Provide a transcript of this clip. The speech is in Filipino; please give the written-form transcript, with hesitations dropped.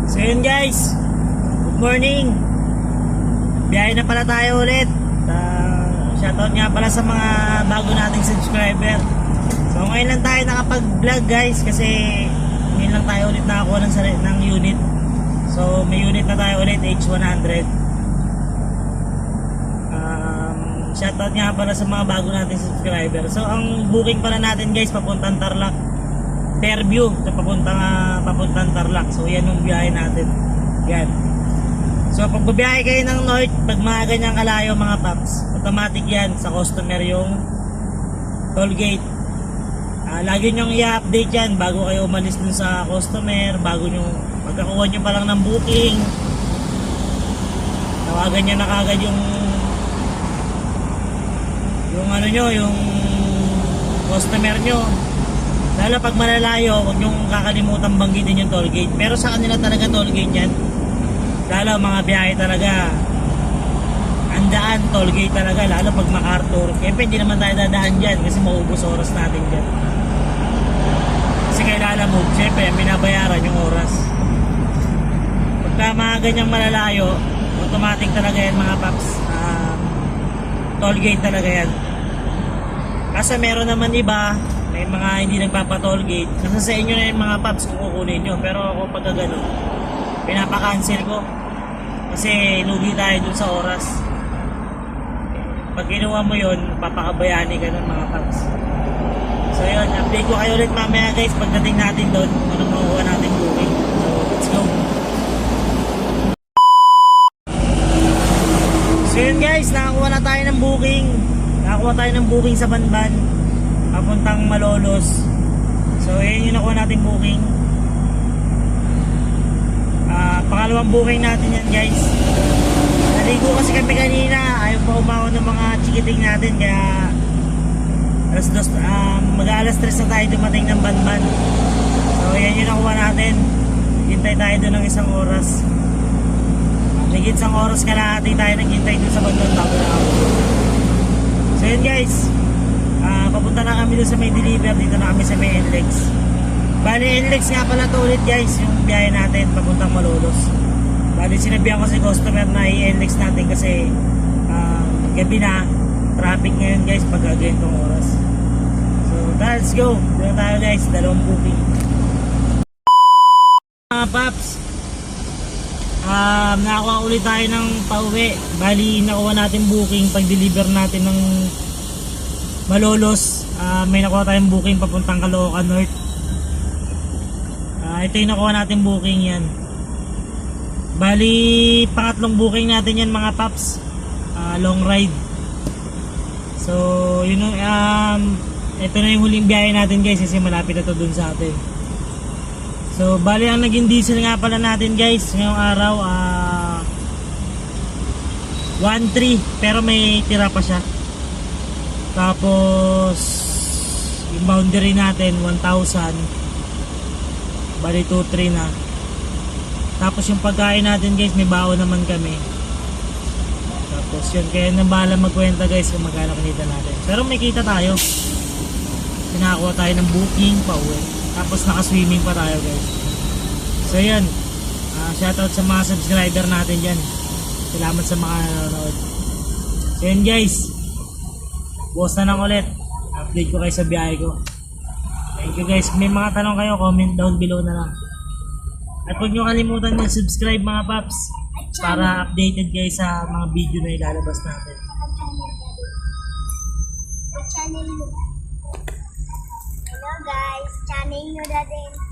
So yun guys, good morning. Biyahe na pala tayo ulit. Shoutout nga pala sa mga bago nating subscriber. So ngayon lang tayo nakapag-vlog guys, kasi ngayon lang tayo ulit nakakuha ng unit. So may unit na tayo ulit, H100. Shoutout nga pala sa mga bago nating subscriber. So ang booking pala natin guys, papuntang Tarlac, Fairview, papuntang Tarlac. So yan yung biyahe natin. Yan. So pag biyahe kayo ng north, pag mga ganyang kalayo mga paps, automatic yan sa customer yung toll gate. Lagi nyong i-update yan bago kayo umalis dun sa customer, bago nyo pagkakuha nyo pa lang ng booking, tawagan nyo na kagad yung ano nyo, yung customer nyo. Lalo pag malalayo, huwag nyong kakalimutan banggitin yung toll gate. Pero sa kanila talaga toll gate yan. Lalo mga biyahe talaga, andaan, toll gate talaga. Lalo pag MacArthur, siyempre hindi naman tayo dadaan dyan kasi maubos oras natin dyan. Kasi kailangan mo, siyempre binabayaran yung oras. Pagka mga ganyang malalayo, automatic talaga yan mga paps. Toll gate talaga yan. Kasi meron naman iba, may mga hindi nagpapa-toll gate. Kasi sa inyo na yung mga paps kung kukunin nyo. Pero ako pagka gano'n, pinapakancel ko. Kasi lugi tayo dun sa oras. Pag ginawa mo yun, papakabayani ka ng mga paps. So yun, update ko kayo ulit mamaya guys pagdating natin doon kung anong makuha natin booking. So let's go. So yun guys, nakakuha na tayo ng booking. Nakakuha tayo ng booking sa Banban papuntang Malolos. So yun yung nakuha natin booking. Pangalawang booking natin yan guys. Naligo kasi kami kanina, ayaw pa umahon ng mga chikiting natin, kaya mag-alas 3 na tayo dumating ng Banban. So yan yung nakuha natin. Hintay tayo doon ng isang oras. Higit isang oras kalahati tayo naghintay doon sa Banban bago na ako. So yun guys, papunta na kami doon sa may deliver. Dito na kami sa may NLEX. Bali NLEX nga pala to ulit guys, yung biyahe natin papuntang Malolos. Bali sinabihan ko si customer na i-NLEX natin kasi gabi na, traffic ngayon guys pag ganitong oras. So let's go, dito tayo guys, dalawang booking. Mga paps, nakakuha ulit tayo ng pauwi. Bali nakuha natin booking pag deliver natin ng Malolos. May nakuha tayong booking papuntang Caloocan North. Ito yung nakuha natin booking yan. Bali pangatlong booking natin yan mga paps. Long ride. So yun ito na yung huling biyahe natin guys kasi malapit na to dun sa atin. So bali ang naging diesel nga pala natin guys ngayong araw 1.3 pero may tira pa siya. Tapos yung boundary natin 1,000, bali 2.3 na. Tapos yung pagkain natin guys, may baon naman kami. Tapos yun, kaya nabala magkwenta guys kung magkano kinita natin. Pero may kita tayo. Pinakakuha tayo ng booking pa uwi. Tapos naka-swimming pa tayo guys. So yun, shoutout sa mga subscriber natin dyan. Salamat sa mga nanonood. So yun guys, bukas na lang ulit. Update ko kayo sa biyahe ko. Thank you guys. May mga tanong kayo, comment down below na lang. At huwag nyo kalimutan na subscribe mga paps para updated kayo sa mga video na ilalabas natin. Channel nyo. Hello guys, channel nyo na din.